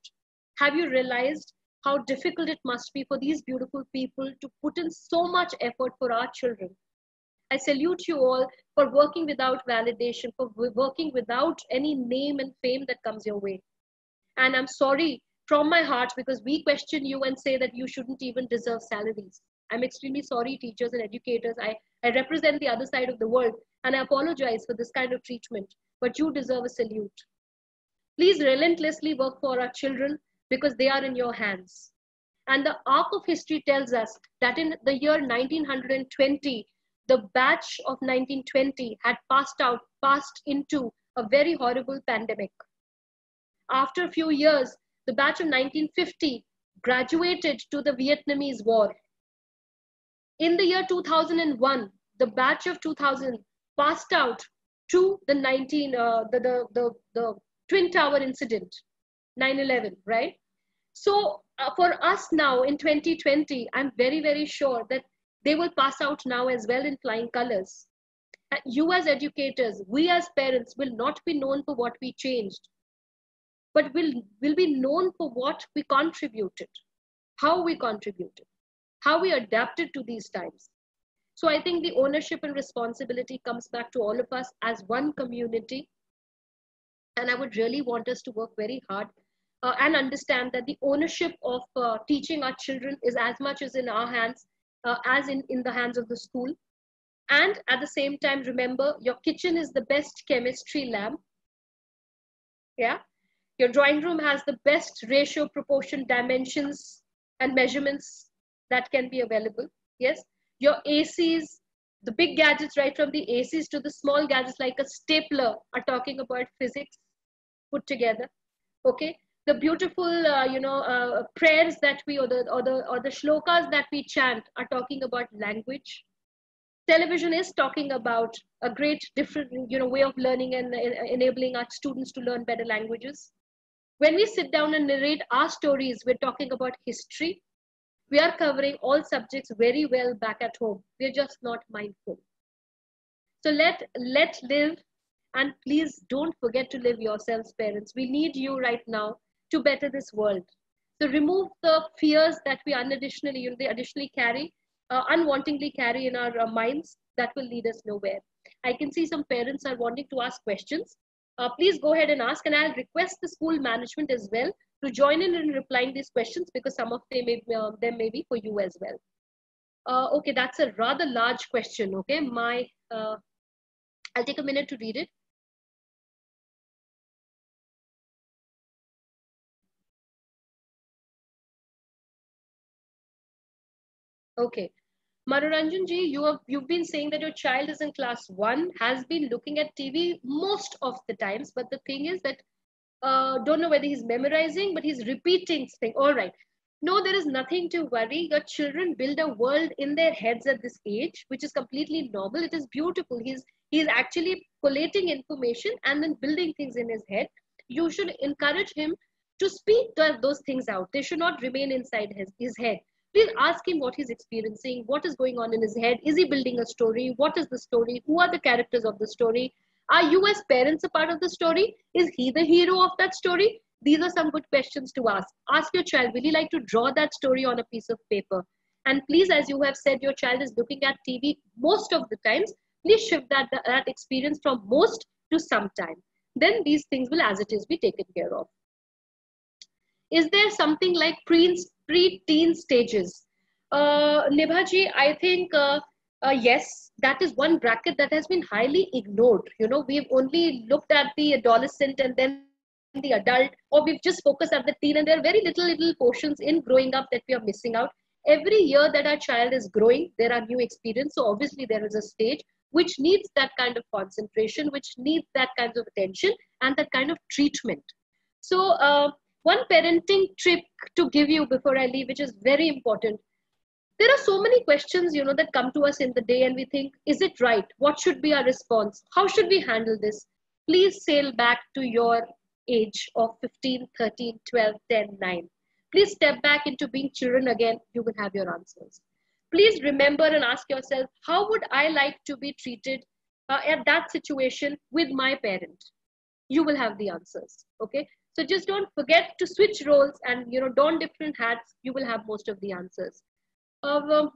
Have you realized how difficult it must be for these beautiful people to put in so much effort for our children? I salute you all for working without validation, for working without any name and fame that comes your way. And I'm sorry from my heart because we question you and say that you shouldn't even deserve salaries. I'm extremely sorry, teachers and educators. I represent the other side of the world and I apologize for this kind of treatment, but you deserve a salute. Please relentlessly work for our children because they are in your hands. And the arc of history tells us that in the year 1920, the batch of 1920 had passed into a very horrible pandemic. After a few years, the batch of 1950 graduated to the Vietnamese War. In the year 2001, the batch of 2000 passed out to the Twin Tower incident, 9/11, right? So for us now in 2020, I'm very, very sure that they will pass out now as well in flying colors. You as educators, we as parents will not be known for what we changed, but will be known for what we contributed, how we contributed, how we adapted to these times. So I think the ownership and responsibility comes back to all of us as one community. And I would really want us to work very hard and understand that the ownership of teaching our children is as much as in our hands as in the hands of the school. And at the same time, remember, your kitchen is the best chemistry lab. Yeah. Your drawing room has the best ratio, proportion, dimensions, and measurements that can be available. Yes. Your ACs, the big gadgets, right from the ACs to the small gadgets like a stapler, are talking about physics put together. Okay. The beautiful, prayers that we or the shlokas that we chant are talking about language. Television is talking about a great different, way of learning and enabling our students to learn better languages. When we sit down and narrate our stories, we're talking about history. We are covering all subjects very well back at home. We're just not mindful. So let live, and please don't forget to live yourselves, parents. We need you right now to better this world. So remove the fears that we additionally carry, unwantingly carry in our minds that will lead us nowhere. I can see some parents are wanting to ask questions. Please go ahead and ask, and I'll request the school management as well to join in replying these questions because some of them may be for you as well. Okay, that's a rather large question. Okay, I'll take a minute to read it. Okay. Manoranjan ji, you've been saying that your child is in class 1, has been looking at TV most of the times, but the thing is that don't know whether he's memorizing, but he's repeating things. All right. No, there is nothing to worry. Your children build a world in their heads at this age, which is completely normal. It is beautiful. He's actually collating information and then building things in his head. You should encourage him to speak those things out. They should not remain inside his head. Please ask him what he's experiencing, what is going on in his head. Is he building a story? What is the story? Who are the characters of the story? Are you as parents a part of the story? Is he the hero of that story? These are some good questions to ask. Ask your child, will you like to draw that story on a piece of paper? And please, as you have said, your child is looking at TV most of the times. Please shift that experience from most to sometime. Then these things will, as it is, be taken care of. Is there something like pre-teen stages? Nibhaji, I think yes, that is one bracket that has been highly ignored. We've only looked at the adolescent and then the adult, or we've just focused at the teen, and there are very little portions in growing up that we are missing out. Every year that our child is growing, there are new experiences. So obviously there is a stage. which needs that kind of concentration, which needs that kind of attention and that kind of treatment. So one parenting trick to give you before I leave, which is very important. There are so many questions, that come to us in the day and we think, is it right? What should be our response? How should we handle this? Please sail back to your age of 15, 13, 12, 10, 9. Please step back into being children again. You will have your answers. Please remember and ask yourself, how would I like to be treated at that situation with my parent? You will have the answers. Okay. So just don't forget to switch roles and, don different hats. You will have most of the answers.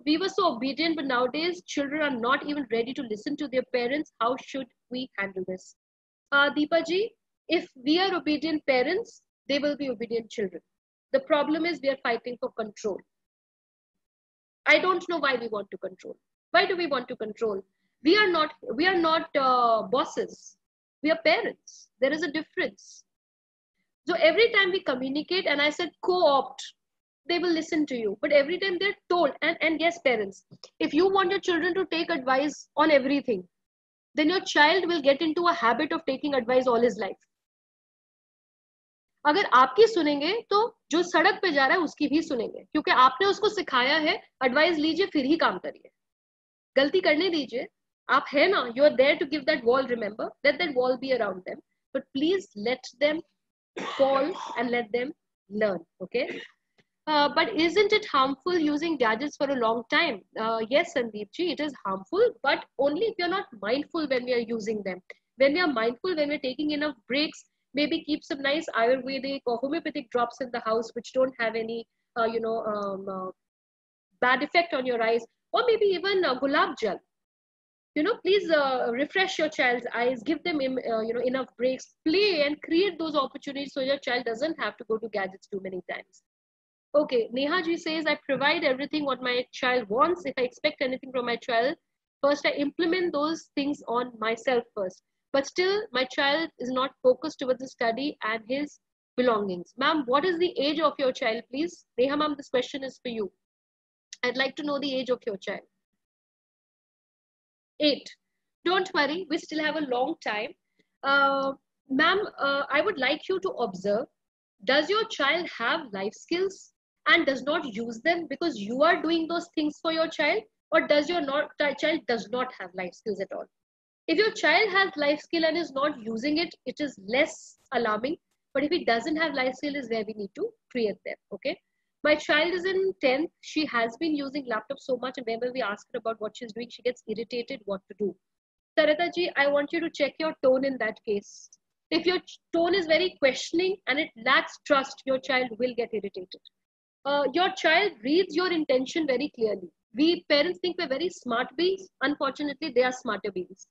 We were so obedient, but nowadays children are not even ready to listen to their parents. How should we handle this? Deepa ji, if we are obedient parents, they will be obedient children. The problem is we are fighting for control. I don't know why we want to control. Why do we want to control? We are not bosses. We are parents. There is a difference. So every time we communicate, and I said co-opt, they will listen to you. But every time they're told, and yes, parents, if you want your children to take advice on everything, then your child will get into a habit of taking advice all his life. अगर आपकी सुनेंगे तो जो सड़क पे जा रहा है उसकी भी सुनेंगे, क्योंकि आपने उसको सिखाया है एडवाइस लीजिए फिर ही काम करिए, गलती करने दीजिए, आप है ना, you are there to give that wall, remember, let that wall be around them, but please let them fall and let them learn, okay? But isn't it harmful using gadgets for a long time? Yes, Sandeep ji, it is harmful, but only if you're not mindful when we are using them. When we are mindful, when we're taking enough breaks, maybe keep some nice Ayurvedic or homeopathic drops in the house which don't have any, bad effect on your eyes, or maybe even gulab jal. Please refresh your child's eyes, give them, enough breaks, play and create those opportunities so your child doesn't have to go to gadgets too many times. Okay, Neha ji says, I provide everything what my child wants. If I expect anything from my child, first I implement those things on myself first. But still, my child is not focused towards the study and his belongings. Ma'am, what is the age of your child, please? Neha ma'am, this question is for you. I'd like to know the age of your child. 8. Don't worry, we still have a long time. Ma'am, I would like you to observe, does your child have life skills and does not use them because you are doing those things for your child, or does your child does not have life skills at all? If your child has life skill and is not using it, it is less alarming. But if he doesn't have life skill, is where we need to create them. Okay. My child is in 10th. She has been using laptop so much, and whenever we ask her about what she's doing, she gets irritated what to do. Sarita ji, I want you to check your tone in that case. If your tone is very questioning and it lacks trust, your child will get irritated. Your child reads your intention very clearly. We parents think we're very smart beings. Unfortunately, they are smarter beings.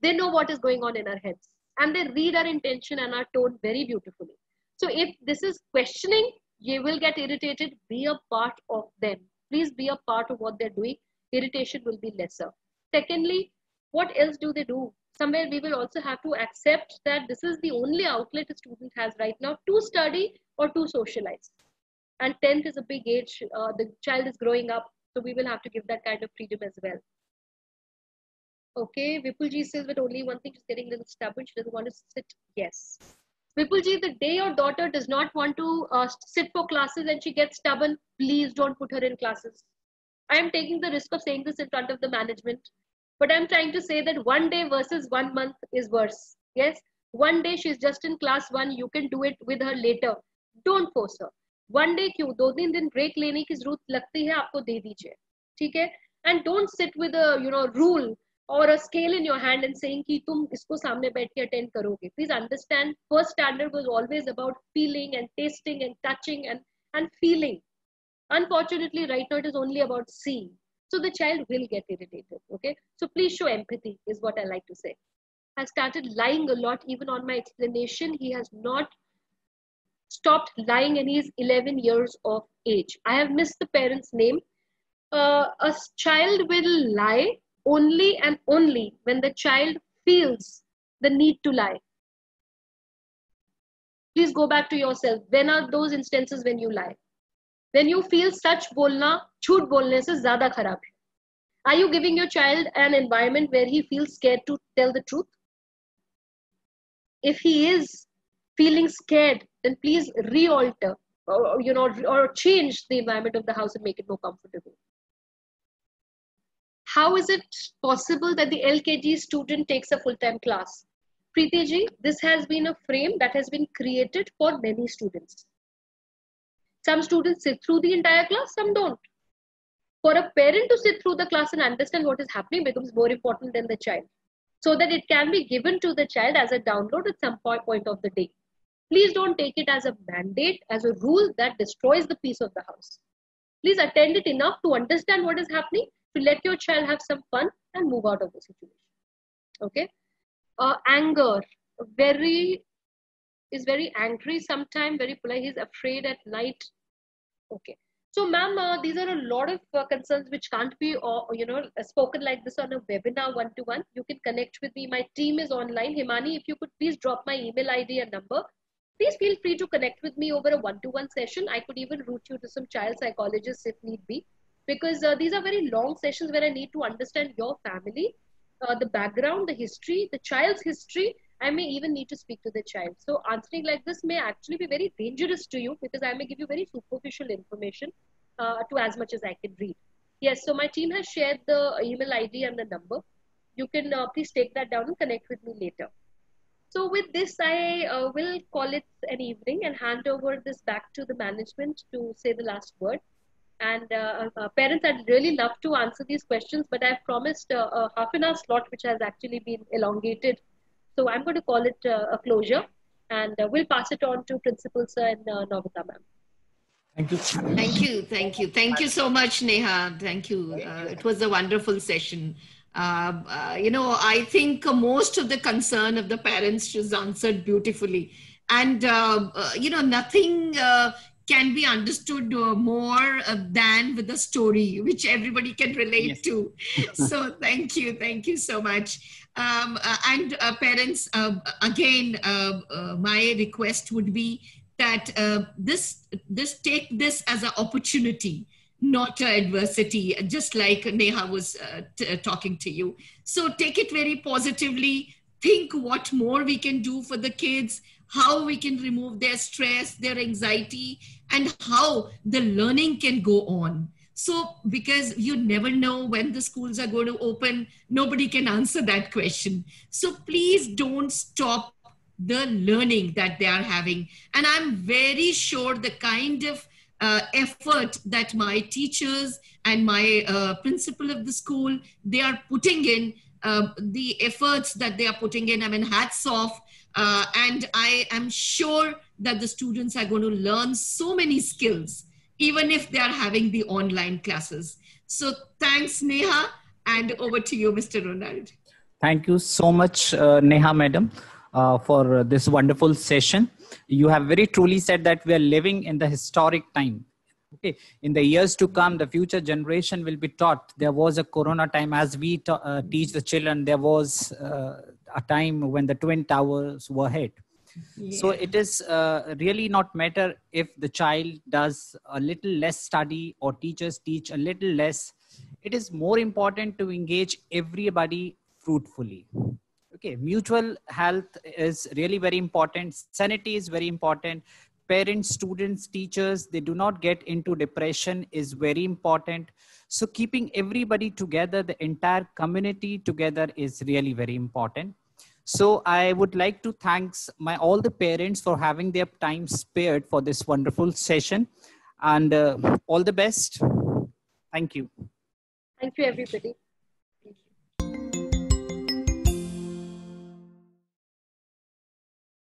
They know what is going on in our heads, and they read our intention and our tone very beautifully. So if this is questioning, you will get irritated. Be a part of them. Please be a part of what they're doing. Irritation will be lesser. Secondly, what else do they do? Somewhere we will also have to accept that this is the only outlet a student has right now to study or to socialize. And 10th is a big age. The child is growing up. So we will have to give that kind of freedom as well. Okay, Vipulji says, but only one thing, she's getting a little stubborn. She doesn't want to sit. Yes. Vipulji, the day your daughter does not want to sit for classes and she gets stubborn, please don't put her in classes. I am taking the risk of saying this in front of the management. But I'm trying to say that one day versus 1 month is worse. Yes, one day she's just in class 1, you can do it with her later. Don't force her. One day क्यों 2-3 दिन break लेने की जरूरत लगती है आपको दे दीजिए, ठीक है? And don't sit with a rule or a scale in your hand and saying कि तुम इसको सामने बैठ के attend करोगे. Please understand, first standard was always about feeling and tasting and touching and feeling. Unfortunately, right now it is only about seeing. So the child will get irritated, okay? So please show empathy is what I like to say. I started lying a lot even on my explanation. He has not stopped lying and he is 11 years of age. I have missed the parent's name. A child will lie only and only when the child feels the need to lie. Please go back to yourself. When are those instances when you lie? When you feel such बोलना झूठ बोलने से ज़्यादा खराब है. Are you giving your child an environment where he feels scared to tell the truth? If he is feeling scared, then please re-alter or change the environment of the house and make it more comfortable. How is it possible that the LKG student takes a full-time class? Preeti ji, this has been a frame that has been created for many students. Some students sit through the entire class, some don't. For a parent to sit through the class and understand what is happening becomes more important than the child, so that it can be given to the child as a download at some point of the day. Please don't take it as a mandate, as a rule that destroys the peace of the house. Please attend it enough to understand what is happening, to let your child have some fun and move out of the situation. Okay? Anger. Is very angry sometimes, very polite. He's afraid at night. Okay. So, ma'am, these are a lot of concerns which can't be, spoken like this on a webinar one-to-one. You can connect with me. My team is online. Himani, if you could please drop my email ID and number. Please feel free to connect with me over a one-to-one session. I could even route you to some child psychologists if need be, because these are very long sessions where I need to understand your family, the background, the history, the child's history. I may even need to speak to the child. So answering like this may actually be very dangerous to you, because I may give you very superficial information to as much as I can read. Yes, so my team has shared the email ID and the number. You can please take that down and connect with me later. So with this, I will call it an evening and hand over this back to the management to say the last word. And parents, I'd really love to answer these questions, but I've promised a half an hour slot, which has actually been elongated. So I'm going to call it a closure, and we'll pass it on to Principal Sir and Navita ma'am. Thank you. Thank you. Thank you. Thank you so much, Neha. Thank you. It was a wonderful session. I think most of the concern of the parents was answered beautifully. And, nothing can be understood more than with a story, which everybody can relate to. So thank you. Thank you so much. Parents, again, my request would be that take this as an opportunity, not adversity, just like Neha was talking to you. So take it very positively. Think what more we can do for the kids, how we can remove their stress, their anxiety, and how the learning can go on. So, because you never know when the schools are going to open, nobody can answer that question. So please don't stop the learning that they are having. And I'm very sure the kind of effort that my teachers and my principal of the school, they are putting in, the efforts that they are putting in, I mean, hats off. And I am sure that the students are going to learn so many skills, even if they are having the online classes. So thanks, Neha, and over to you, Mr. Ronald. Thank you so much, Neha madam, for this wonderful session. You have very truly said that we are living in the historic time. Okay, in the years to come, the future generation will be taught. There was a Corona time, as we teach the children. There was a time when the Twin Towers were hit. Yeah. So it is really not matter if the child does a little less study or teachers teach a little less. It is more important to engage everybody fruitfully. Okay, mutual health is really very important. Sanity is very important. Parents, students, teachers, they do not get into depression is very important. So keeping everybody together, the entire community together is really very important. So I would like to thank all the parents for having their time spared for this wonderful session, and all the best. Thank you. Thank you, everybody.